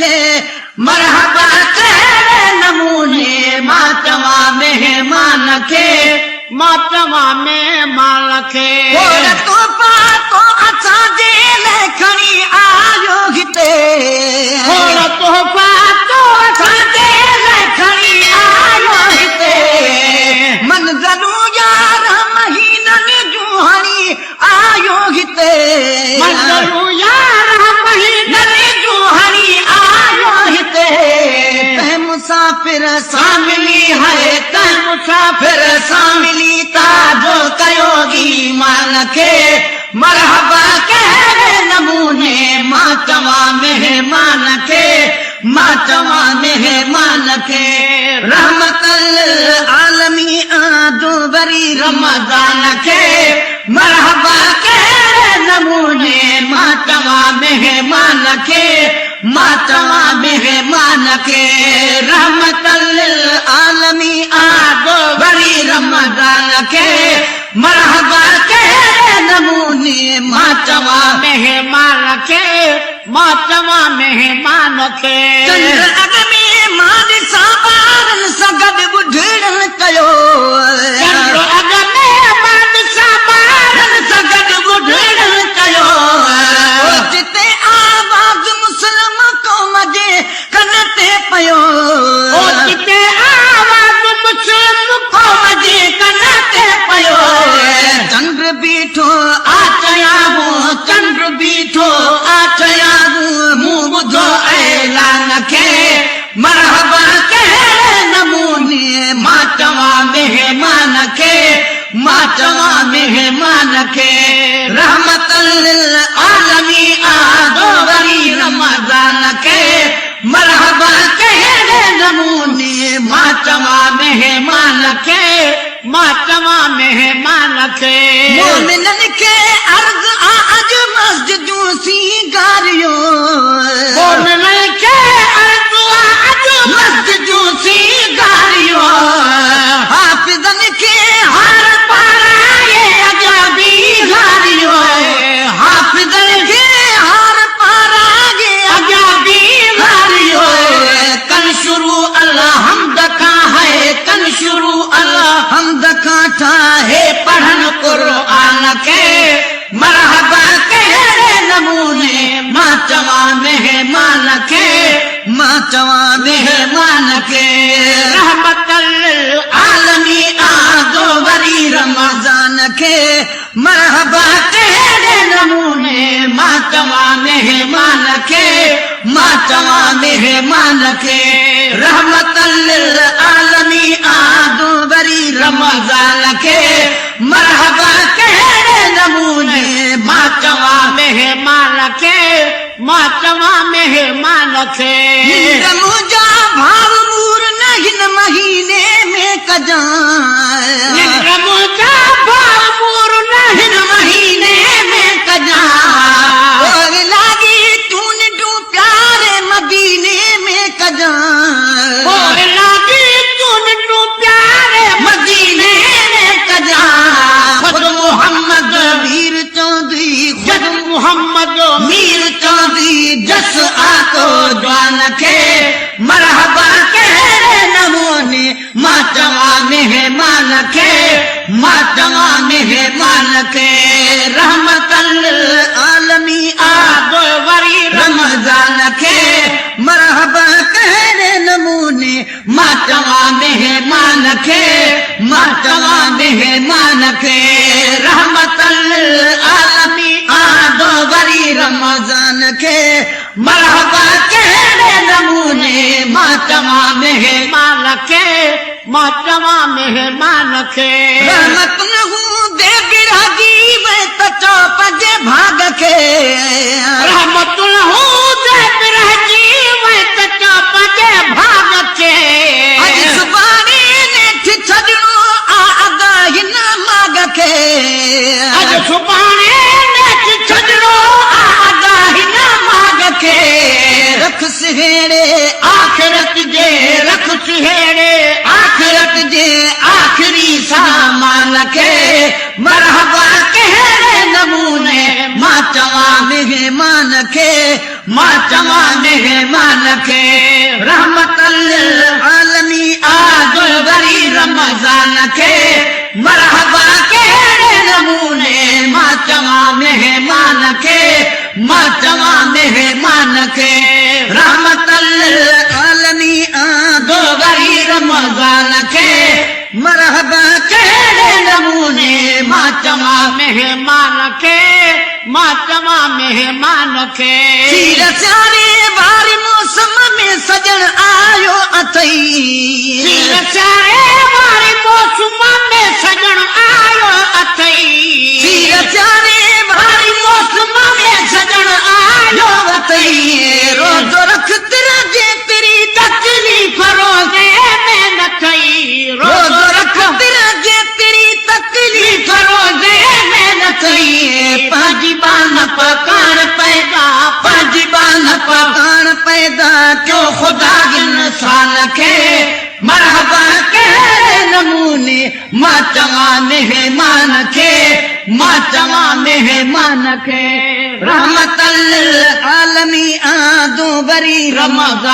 खे मरहबा कहिड़े नमूने मां चवां मेहमान खे मां चवां मेहमान खे खोड़ तोहफ़ा तो असांजे लाइ खणी आयो हिते खोड़ तोहफ़ा तो असांजे लाइ खणी आयो हिते मंज़रूं यार महीननि जूं हणी आयो हिते मंज़रूं यार महीननि जूं हणी आयो हिते तंहिं मुसाफ़िर सां मिली है तंहिं मुसाफ़िर सां मिली ताजो कयोगी ईमान खे मरहबा कहिड़े नमूने मां चवां मेहमान खे मां चवां मेहमान खे रहमतल आलमी आदो वरी रमज़ान खे मरहबा कहिड़े नमूने मां चवां मेहमान खे मां चवां मेहमान खे रहमतल आलमी आदो वरी रमज़ान खे मरहबा कहिड़े नमूने मां चवां मेहमान खे मां चवां मेहमान खे चंद्र अॻ में मां ॾिसां ॿारनि सां गॾु ॿुधण कयो चंद्र अॻ में मां ॾिसां ॿारनि सां गॾु ॿुधण कयो जिते आवाज़ मुस्लिम क़ौम जे कन ते पियो जिते आवाज़ मुस्लिम क़ौम जे कन ते पियो चंद्र बीठो आचयां चंद्र बीठो आचयां मूं ॿुधो ऐलान खे मरहबा कहिड़े नमूने मां चवां मेहमान खे मां चवां मेहमान खे रहमतल आलमी आदो वरी रमज़ान खे मरहबा कहिड़े नमूने मां चवां मेहमान खे मां चवां मेहमान खे मोमिननि खे अर्ज़ आ अॼु मस्जिदूं सींगारियो मोमिननि खे अर्ज़ आ अॼु मस्जिदूं सींगारियो हाफ़िज़नि खे हार पाराए अॻियां बीहारियो हाफ़िज़नि खे हार पाराए अॻियां बीहारियो कन शुरू अल्लाह हमद खां है कन शुरू अल्लाह हमद खां ठाहे पढ़नि क़ुर्आन खे मरहबा कहिड़े नमूने मां चवां मेहमान खे मां चवां मेहमान खे रहमतल आलमी आदो वरी रमज़ान खे मरहबा कहिड़े नमूने मां चवां मेहमान खे मां चवां मेहमान खे रहमतल आलमी आदो वरी रमज़ान खे मरहबा कहिड़े नमूने मां चवां मेहमान खे मां चवां मेहमान खे मुंहिंजा भाव मूर न हिन महीने में कजां मुंहिंजा भाव मूर न हिन महीने में कजां लागी तूं निंडूं प्यारे मदीने में कजां लागी तूं निंडूं प्यारे मदीने में कजां ख़ुद मोहम्मद मीर चौधरी ख़ुद मोहम्मद मीर चौधरी जस आतो जवान खे मरहबा कहिड़े नमूने मां चवां मेहमान खे मां चवां मेहमान खे रहमतल आलमी आदो वरी रमज़ान खे मरहबा कहिड़े नमूने मां चवां मेहमान खे मां चवां मेहमान खे रहमतल आलमी आदो वरी रमज़ान खे मरहबा कहिड़े नमूने मां चवां मेहमान खे मां चवां मेहमान खे रहमत न हूंदे बिरहजी वे त चौप जे भाग खे रहमत न हूंदे बिरहजी वे त चौप जे भाग खे अॼु सुभाणे नेठ छॾणो आ अदा हिन माग खे अॼु सुभाणे नेठ छॾणो आ अदा हिन माग खे रख सिहेड़े आख़िरत जे रख सिहेड़े आख़िरत जे आख़िरी सामान खे मरहबा कहिड़े नमूने मां चवां मेहमान खे मां चवां मेहमान खे रहमतल लिल आलमीन आदुल बरी रमज़ान खे मरहबा कहिड़े नमूने मां चवां मेहमान खे मां चवां मेहमान खे रहमतल लिल आलमीन आदुल बरी रमज़ान खे मरहबा कहिड़े नमूने मां चवां मेहमान खे मां चवां मेहमान खे सीर सियारे वारे मौसम में सजण आयो अथई सीर सियारे वारे मौसम में सजण आयो अथई सीर सियारे वारे मौसम में सजण आयो अथई रोज़ो रख तेरा जे तेरी तकलीफ़ रोज़े में न थई रोज़ो रख तेरा जे तेरी तकलीफ़ रोज़े में न थई पंहिंजी बान पकान पैदा पंहिंजी बान पकान पैदा क्यों ख़ुदा इंसान खे मरहबा कहिड़े नमूने मां चवां मेहमान खे मां चवां मेहमान खे रहमतल लिल आलमीन आदो बरी रमज़ान